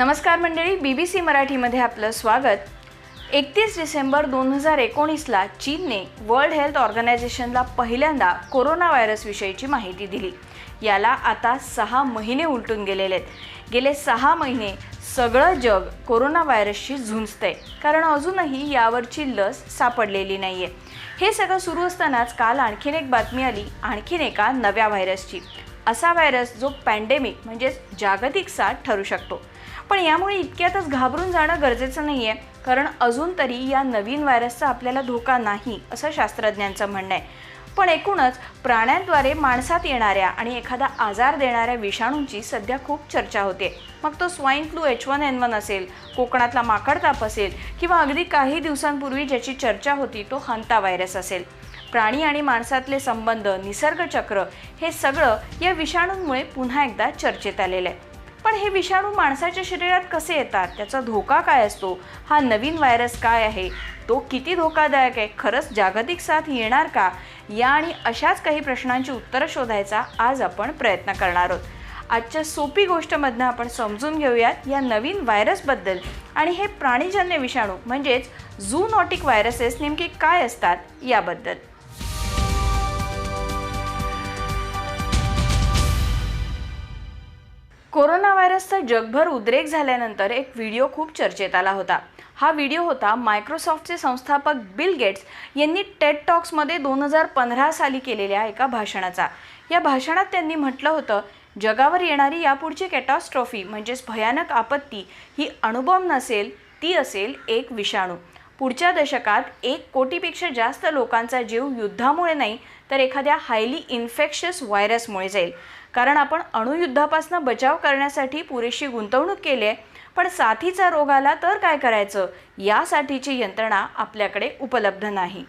नमस्कार मंडळी, BBC मराठीमध्ये आपलं स्वागत. 31 डिसेंबर 2019ला चीनने वर्ल्ड हेल्थ ऑर्गनायझेशनला पहिल्यांदा कोरोना व्हायरसविषयीची माहिती दिली. याला आता 6 महिने उलटून गेलेले आहेत. गेले 6 महिने सगळं जग कोरोना व्हायरसशी झुंजतंय, कारण अजूनही यावरची लस सापडलेली नाहीये. हे सगळं सुरू असतानाच काल आणखीन एक बातमी आली, आणखीन एका नव्या व्हायरसची. असा व्हायरस जो पॅन्डेमिक म्हणजेच जागतिक साथ ठरू शकतो. पण यामुळे इतक्यातच घाबरून जाणं गरजेचं नाही आहे, कारण अजून तरी या नवीन व्हायरसचा आपल्याला धोका नाही असं शास्त्रज्ञांचं म्हणणं आहे. पण एकूणच प्राण्यांद्वारे माणसात येणाऱ्या आणि एखादा आजार देणाऱ्या विषाणूंची सध्या खूप चर्चा होते. मग तो स्वाईन फ्लू H1N1 असेल, कोकणातला माकडताप असेल, किंवा अगदी काही दिवसांपूर्वी ज्याची चर्चा होती तो हंता व्हायरस असेल. प्राणी आणि माणसातले संबंध, निसर्गचक्र हे सगळं या विषाणूंमुळे पुन्हा एकदा चर्चेत आलेलं आहे. पण हे विषाणू माणसाच्या शरीरात कसे येतात, त्याचा धोका काय असतो, हा नवीन व्हायरस काय आहे, तो किती धोकादायक आहे, खरंच जागतिक साथ येणार का, या आणि अशाच काही प्रश्नांची उत्तरं शोधायचा आज आपण प्रयत्न करणार आहोत. आजच्या सोपी गोष्टमधनं आपण समजून घेऊयात या नवीन व्हायरसबद्दल आणि हे प्राणीजन्य विषाणू म्हणजेच झूनोटिक व्हायरसेस नेमके काय असतात याबद्दल. कोरोना व्हायरसचा जगभर उद्रेक झाल्यानंतर एक व्हिडिओ खूप चर्चेत आला होता. हा व्हिडिओ होता मायक्रोसॉफ्टचे संस्थापक बिल गेट्स यांनी टेड टॉक्समध्ये 2015 साली केलेल्या एका भाषणाचा. या भाषणात त्यांनी म्हटलं होतं, जगावर येणारी यापुढची कॅटॅस्ट्रॉफी म्हणजेच भयानक आपत्ती ही अणुबॉम्ब नसेल, ती असेल एक विषाणू. पुढच्या दशकात 1 कोटीपेक्षा जास्त लोकांचा जीव युद्धामुळे नाही तर एखाद्या हायली इन्फेक्शियस व्हायरसमुळे जाईल. कारण आपण अणुयुद्धापासून बचाव करण्यासाठी पुरेशी गुंतवणूक केली आहे, पण साथीचा रोग आला तर काय करायचं यासाठीची यंत्रणा आपल्याकडे उपलब्ध नाही.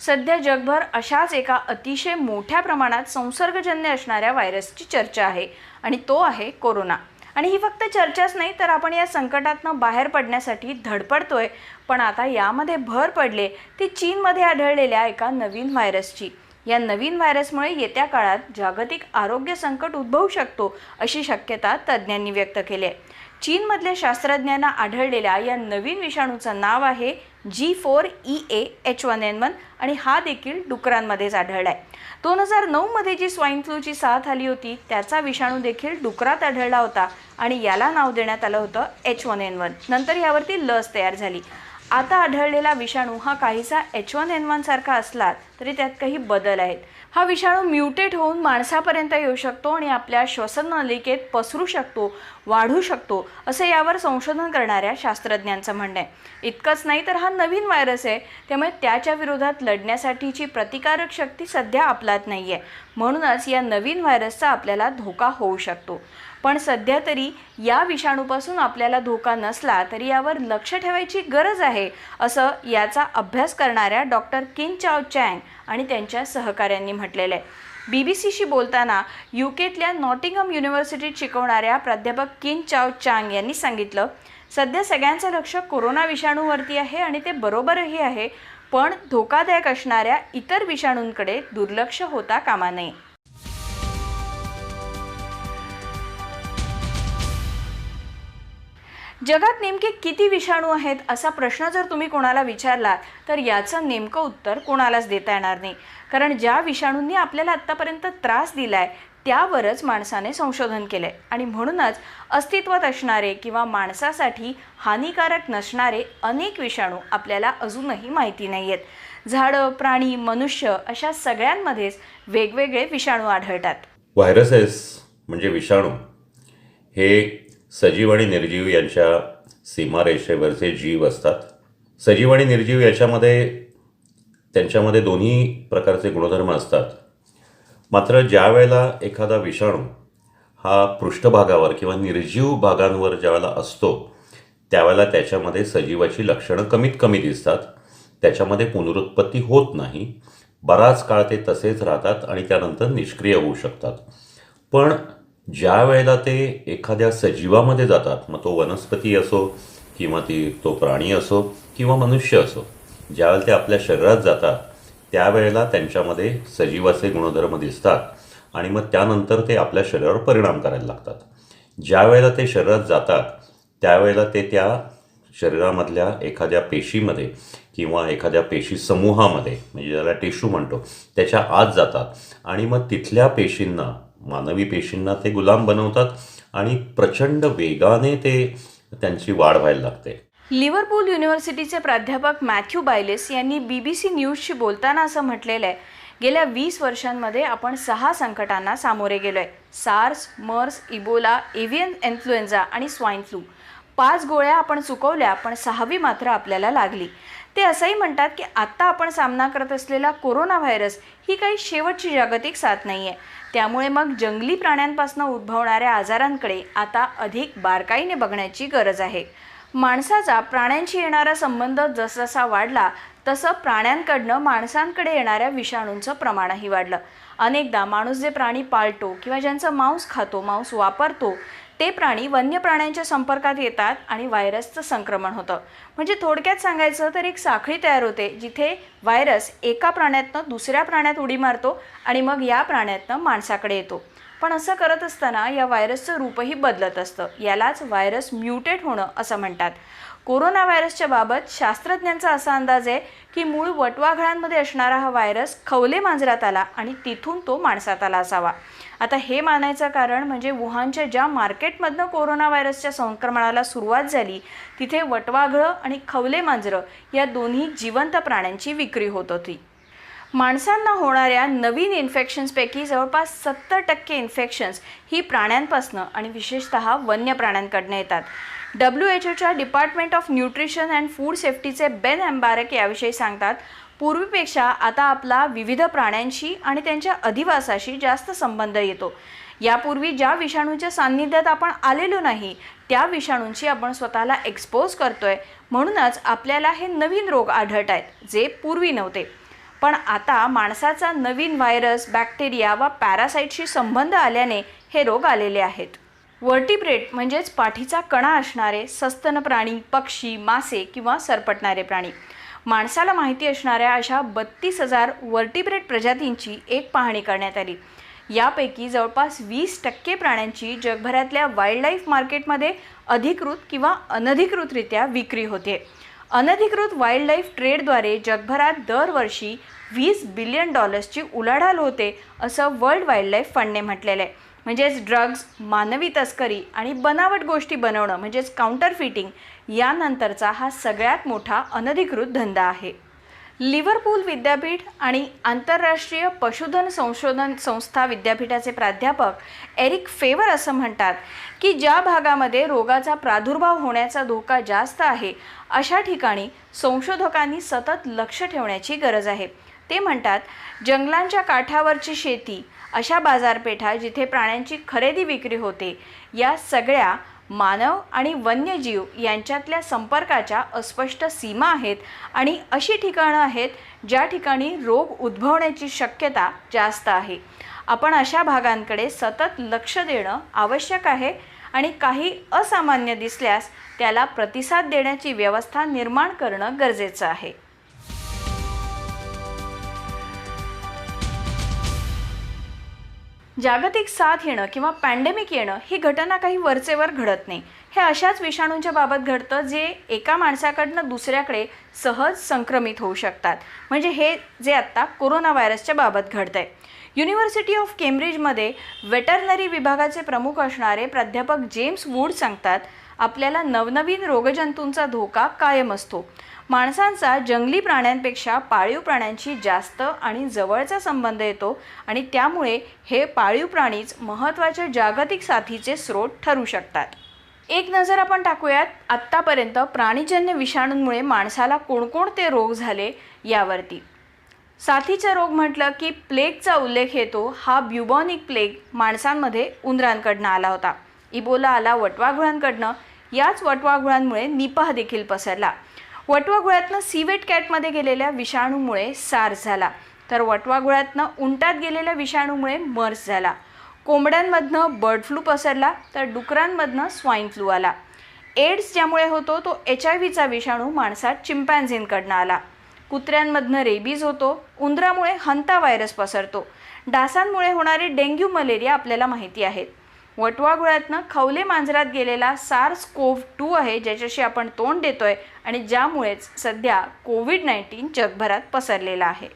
सध्या जगभर अशाच एका अतिशय मोठ्या प्रमाणात संसर्गजन्य असणाऱ्या व्हायरसची चर्चा आहे आणि तो आहे कोरोना. आणि ही फक्त चर्चाच नाही, तर आपण या संकटातनं बाहेर पडण्यासाठी धडपडतोय. पण आता यामध्ये भर पडले ती चीनमध्ये आढळलेल्या एका नवीन व्हायरसची. या नवीन व्हायरसमुळे येत्या काळात जागतिक आरोग्य संकट उद्भवू शकतो अशी शक्यता तज्ज्ञांनी व्यक्त केली आहे. चीनमधल्या शास्त्रज्ञांना आढळलेल्या या नवीन विषाणूचं नाव आहे G4EA-H1N1 आणि हा देखील डुकरांमध्येच आढळला आहे. 2009मध्ये जी स्वाईन फ्लूची साथ आली होती त्याचा विषाणू देखील डुकरात आढळला होता आणि याला नाव देण्यात आलं होतं H1N1. नंतर यावरती लस तयार झाली. आता आढळलेला विषाणू हा काहीसा H1N1 सारखा असला तरी त्यात काही बदल आहेत. हा विषाणू म्युटेट होऊन माणसापर्यंत येऊ शकतो आणि आपल्या श्वसन नलिकेत पसरू शकतो, वाढू शकतो, असं यावर संशोधन करणाऱ्या शास्त्रज्ञांचं म्हणणं आहे. इतकंच नाही तर हा नवीन व्हायरस आहे, त्यामुळे त्याच्या विरोधात लढण्यासाठीची प्रतिकारक शक्ती सध्या आपल्यात नाही आहे. म्हणूनच या नवीन व्हायरसचा आपल्याला धोका होऊ शकतो. पण सध्या तरी या विषाणूपासून आपल्याला धोका नसला तरी यावर लक्ष ठेवायची गरज आहे, असं याचा अभ्यास करणाऱ्या डॉक्टर किन चाओ चँग आणि त्यांच्या सहकाऱ्यांनी म्हटलेलं आहे. BBCशी बोलताना UKतल्या नॉटिंगहम युनिव्हर्सिटीत शिकवणाऱ्या प्राध्यापक किन चाओ चँग यांनी सांगितलं, सध्या सगळ्यांचं लक्ष कोरोना विषाणूवरती आहे आणि ते बरोबरही आहे, पण धोकादायक असणाऱ्या इतर विषाणूंकडे दुर्लक्ष होता कामा नये. जगात नेमके किती विषाणू आहेत असा प्रश्न जर तुम्ही कोणाला विचारला तर याचं नेमकं उत्तर कोणालाच देता येणार नाही. कारण ज्या विषाणूंनी आपल्याला आत्तापर्यंत त्रास दिलाय त्यावरच माणसाने संशोधन केलंय आणि म्हणूनच अस्तित्वात असणारे किंवा माणसासाठी हानिकारक नसणारे अनेक विषाणू आपल्याला अजूनही माहिती नाही आहेत. झाडं, प्राणी, मनुष्य अशा सगळ्यांमध्येच वेगवेगळे विषाणू आढळतात. व्हायरसेस म्हणजे विषाणू हे सजीव आणि निर्जीव यांच्या सीमारेषेवरचे जीव असतात. सजीव आणि निर्जीव त्यांच्यामध्ये दोन्ही प्रकारचे गुणधर्म असतात. मात्र ज्या वेळेला एखादा विषाणू हा पृष्ठभागावर किंवा निर्जीव भागांवर ज्यावेळेला असतो त्यावेळेला त्याच्यामध्ये सजीवाची लक्षणं कमीत कमी दिसतात. त्याच्यामध्ये पुनरुत्पत्ती होत नाही. बराच काळ ते तसेच राहतात आणि त्यानंतर निष्क्रिय होऊ शकतात. पण ज्या वेळेला ते एखाद्या सजीवामध्ये जातात, मग तो वनस्पती असो किंवा तो प्राणी असो किंवा मनुष्य असो, ज्यावेळेला ते आपल्या शरीरात जातात त्यावेळेला त्यांच्यामध्ये सजीवाचे गुणधर्म दिसतात आणि मग त्यानंतर ते आपल्या शरीरावर परिणाम करायला लागतात. ज्या वेळेला ते शरीरात जातात त्यावेळेला ते त्या शरीरामधल्या एखाद्या पेशीमध्ये किंवा एखाद्या पेशी समूहामध्ये, म्हणजे ज्याला टिश्यू म्हणतो, त्याच्या आत जातात आणि मग तिथल्या पेशींना, मानवी पेशींना ते गुलाम बनवतात आणि प्रचंड वेगाने ते त्यांची वाढ व्हायला लागते. लिव्हरपूल युनिव्हर्सिटीचे प्राध्यापक मॅथ्यू बायलेस यांनी BBC न्यूजशी बोलताना असं म्हटलेलं आहे, गेल्या 20 वर्षांमध्ये आपण 6 संकटांना सामोरे गेलोय. सार्स, मर्स, इबोला, एव्हियन इन्फ्लुएन्झा आणि स्वाईन फ्लू. 5 गोळ्या आपण चुकवल्या, पण 6वी मात्र आपल्याला लागली. ते असंही म्हणतात की आत्ता आपण सामना करत असलेला कोरोना व्हायरस ही काही शेवटची जागतिक साथ नाही आहे. त्यामुळे मग जंगली प्राण्यांपासून उद्भवणाऱ्या आजारांकडे आता अधिक बारकाईने बघण्याची गरज आहे. माणसाचा प्राण्यांशी येणारा संबंध जसजसा वाढला तसं प्राण्यांकडनं माणसांकडे येणाऱ्या विषाणूंचं प्रमाणही वाढलं. अनेकदा माणूस जे प्राणी पाळतो किंवा ज्यांचं मांस खातो, मांस वापरतो, ते प्राणी वन्य प्राण्यांच्या संपर्कात येतात आणि व्हायरसचं संक्रमण होतं. म्हणजे थोडक्यात सांगायचं तर एक साखळी तयार होते, जिथे व्हायरस एका प्राण्यातनं दुसऱ्या प्राण्यात उडी मारतो आणि मग या प्राण्यातनं माणसाकडे येतो. पण असं करत असताना या व्हायरसचं रूपही बदलत असतं. यालाच व्हायरस म्युटेट होणं असं म्हणतात. कोरोना व्हायरसच्या बाबत शास्त्रज्ञांचा असा अंदाज आहे की मूळ वटवाघळांमध्ये असणारा हा व्हायरस खवले मांजरात आला आणि तिथून तो माणसात आला असावा. आता हे मानायचं कारण म्हणजे वुहानच्या ज्या मार्केटमधनं कोरोना व्हायरसच्या संक्रमणाला सुरुवात झाली, तिथे वटवाघळं आणि खवले मांजरं या दोन्ही जिवंत प्राण्यांची विक्री होत होती. माणसांना होणाऱ्या नवीन इन्फेक्शन्सपैकी जवळपास 70% इन्फेक्शन्स ही प्राण्यांपासनं आणि विशेषतः वन्य प्राण्यांकडनं येतात. WHOच्या department of nutrition and food सेफ्टीचे बेन एम्बारक याविषयी सांगतात, पूर्वीपेक्षा आता आपला विविध प्राण्यांशी आणि त्यांच्या अधिवासाशी जास्त संबंध येतो. यापूर्वी ज्या विषाणूच्या सान्निध्यात आपण आलेलो नाही, त्या विषाणूंशी आपण स्वतःला एक्सपोज करतोय. म्हणूनच आपल्याला हे नवीन रोग आढळत आहेत, जे पूर्वी नव्हते. पण आता माणसाचा नवीन व्हायरस, बॅक्टेरिया वा पॅरासाईटशी संबंध आल्याने हे रोग आलेले आहेत. वर्टिब्रेट म्हणजेच पाठीचा कणा असणारे सस्तन प्राणी, पक्षी, मासे किंवा सरपटणारे प्राणी. माणसाला माहिती असणाऱ्या अशा 32,000 वर्टिब्रेट प्रजातींची एक पाहणी करण्यात आली. यापैकी जवळपास 20% प्राण्यांची जगभरातल्या वाईल्डलाईफ मार्केटमध्ये अधिकृत किंवा अनधिकृतरित्या विक्री होते. अनधिकृत वाईल्डलाईफ ट्रेडद्वारे जगभरात दरवर्षी $20 बिलियन उलाढाल होते, असं वर्ल्ड वाईल्डलाईफ फंडने म्हटलेलं आहे. म्हणजेच ड्रग्ज, मानवी तस्करी आणि बनावट गोष्टी बनवणं म्हणजेच काउंटरफिटिंग यानंतरचा हा सगळ्यात मोठा अनधिकृत धंदा आहे. लिव्हरपूल विद्यापीठ आणि आंतरराष्ट्रीय पशुधन संशोधन संस्था विद्यापीठाचे प्राध्यापक एरिक फेवर असं म्हणतात की ज्या भागामध्ये रोगाचा प्रादुर्भाव होण्याचा धोका जास्त आहे, अशा ठिकाणी संशोधकांनी सतत लक्ष ठेवण्याची गरज आहे. ते म्हणतात, जंगलांच्या काठावरची शेती, अशा बाजारपेठा जिथे प्राण्यांची खरेदी विक्री होते, या सगळ्या मानव आणि वन्यजीव यांच्यातल्या संपर्काच्या अस्पष्ट सीमा आहेत आणि अशी ठिकाणं आहेत ज्या ठिकाणी रोग उद्भवण्याची शक्यता जास्त आहे. आपण अशा भागांकडे सतत लक्ष देणं आवश्यक आहे आणि काही असामान्य दिसल्यास त्याला प्रतिसाद देण्याची व्यवस्था निर्माण करणं गरजेचं आहे. जागतिक साथ येणं किंवा पॅन्डेमिक येणं ही घटना काही वरचेवर घडत नाही. हे अशाच विषाणूंच्या बाबत घडतं जे एका माणसाकडनं दुसऱ्याकडे सहज संक्रमित होऊ शकतात. म्हणजे हे जे आत्ता कोरोना व्हायरसच्या बाबत घडतंय. युनिव्हर्सिटी ऑफ केम्ब्रिजमध्ये वेटरनरी विभागाचे प्रमुख असणारे प्राध्यापक जेम्स वूड सांगतात, आपल्याला नवनवीन रोगजंतूंचा धोका कायम असतो. माणसांचा जंगली प्राण्यांपेक्षा पाळीव प्राण्यांशी जास्त आणि जवळचा संबंध येतो आणि त्यामुळे हे पाळीव प्राणीच महत्त्वाच्या जागतिक साथीचे स्रोत ठरू शकतात. एक नजर आपण टाकूयात आत्तापर्यंत प्राणीजन्य विषाणूंमुळे माणसाला कोणकोणते रोग झाले यावरती. साथीचा रोग म्हटलं की प्लेगचा उल्लेख येतो. हा ब्युबॉनिक प्लेग माणसांमध्ये उंदरांकडनं आला होता. इबोला आला वटवाघुळांकडनं. याच वटवाघुळांमुळे निपाह देखील पसरला. वटवाघुळातनं सीवेट कॅटमध्ये गेलेल्या विषाणूमुळे सार्स झाला, तर वटवाघुळातनं उंटात गेलेल्या विषाणूमुळे मर्स झाला. कोंबड्यांमधनं बर्ड फ्लू पसरला, तर डुकरांमधनं स्वाईन फ्लू आला. एड्स ज्यामुळे होतो तो HIV विषाणू माणसात चिंपॅन्झींकडनं आला. कुत्र्यांमधनं रेबीज होतो. उंदरामुळे हंता व्हायरस पसरतो. डासांमुळे होणारे डेंग्यू, मलेरिया आपल्याला माहिती आहेत. वटवाघुळातनं खवले मांजरात गेलेला SARS-CoV-2 आहे, ज्याच्याशी आपण तोंड देतोय आणि ज्यामुळेच सध्या कोविड-19 जगभरात पसरलेला आहे.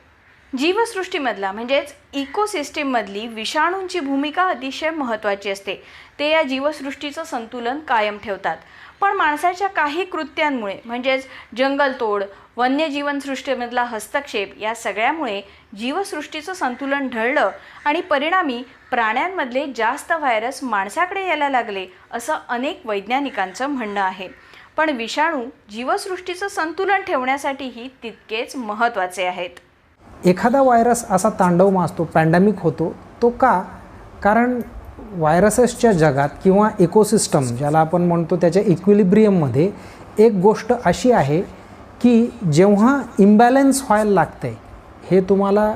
जीवसृष्टीमधला म्हणजेच इकोसिस्टीममधली विषाणूंची भूमिका अतिशय महत्त्वाची असते. ते या जीवसृष्टीचं संतुलन कायम ठेवतात. पण माणसाच्या काही कृत्यांमुळे म्हणजेच जंगलतोड, वन्यजीवनसृष्टीमधला हस्तक्षेप या सगळ्यामुळे जीवसृष्टीचं संतुलन ढळलं आणि परिणामी प्राण्यांमधले जास्त व्हायरस माणसाकडे यायला लागले, असं अनेक वैज्ञानिकांचं म्हणणं आहे. पण विषाणू जीवसृष्टीचं संतुलन ठेवण्यासाठीही तितकेच महत्त्वाचे आहेत. एखादा व्हायरस असा तांडव माजतो, पॅन्डेमिक होतो, तो का? कारण व्हायरसेसच्या जगात किंवा इकोसिस्टम ज्याला आपण म्हणतो त्याच्या इक्विलिब्रियममध्ये एक गोष्ट अशी आहे की जेव्हा इम्बॅलन्स व्हायला लागते, हे तुम्हाला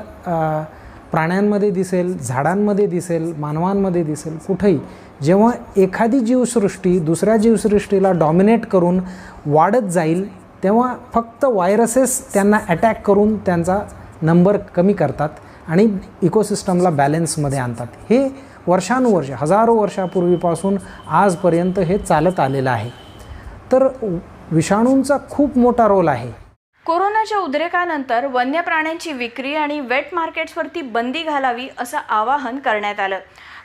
प्राण्यांमध्ये दिसेल, झाडांमध्ये दिसेल, मानवांमध्ये दिसेल, कुठेही जेव्हा एखादी जीवसृष्टी दुसऱ्या जीवसृष्टीला डॉमिनेट करून वाढत जाईल, तेव्हा फक्त व्हायरसेस त्यांना अटॅक करून त्यांचा नंबर कमी करतात आणि इकोसिस्टमला बॅलन्समध्ये आणतात. हे वर्षानुवर्ष, हजारो वर्षापूर्वीपासून आजपर्यंत हे चालत आलेलं आहे. तर विषाणूंचा खूप मोठा रोल आहे. कोरोनाच्या उद्रेकानंतर वन्य प्राण्यांची विक्री आणि वेट मार्केट्सवरती बंदी घालावी असं आवाहन करण्यात आलं.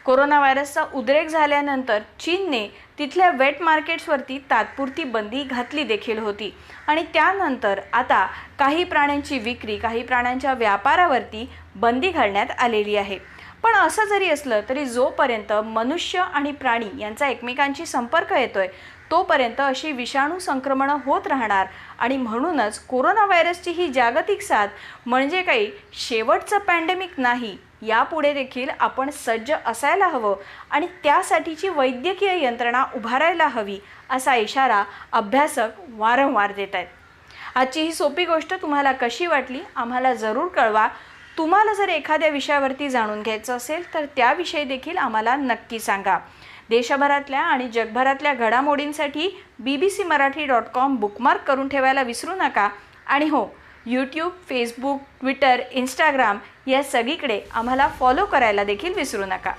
कोरोना व्हायरसचा उद्रेक झाल्यानंतर चीनने तिथल्या वेट मार्केट्सवरती तात्पुरती बंदी घातली देखील होती आणि त्यानंतर आता काही प्राण्यांची विक्री, काही प्राण्यांच्या व्यापारावरती बंदी घालण्यात आलेली आहे. पण असं जरी असलं तरी जोपर्यंत मनुष्य आणि प्राणी यांचा एकमेकांशी संपर्क येतोय तोपर्यंत अशी विषाणू संक्रमणं होत राहणार आणि म्हणूनच कोरोना व्हायरसची ही जागतिक साथ म्हणजे काही शेवटचं पॅन्डेमिक नाही. यापुढे देखील आपण सज्ज असायला हवं आणि त्यासाठीची वैद्यकीय यंत्रणा उभारायला हवी असा इशारा अभ्यासक वारंवार देत आहेत. आजची ही सोपी गोष्ट तुम्हाला कशी वाटली आम्हाला जरूर कळवा. तुम्हाला जर एखाद्या विषयावरती जाणून घ्यायचं असेल तर त्याविषयी देखील आम्हाला नक्की सांगा. देशभरातल्या आणि जगभरातल्या घडामोडींसाठी bbcmarathi.com बुकमार्क करून ठेवायला विसरू नका. आणि हो, यूट्यूब, फेसबुक, ट्विटर, इंस्टाग्राम या सगळीकडे आम्हाला फॉलो करायला देखील विसरू नका.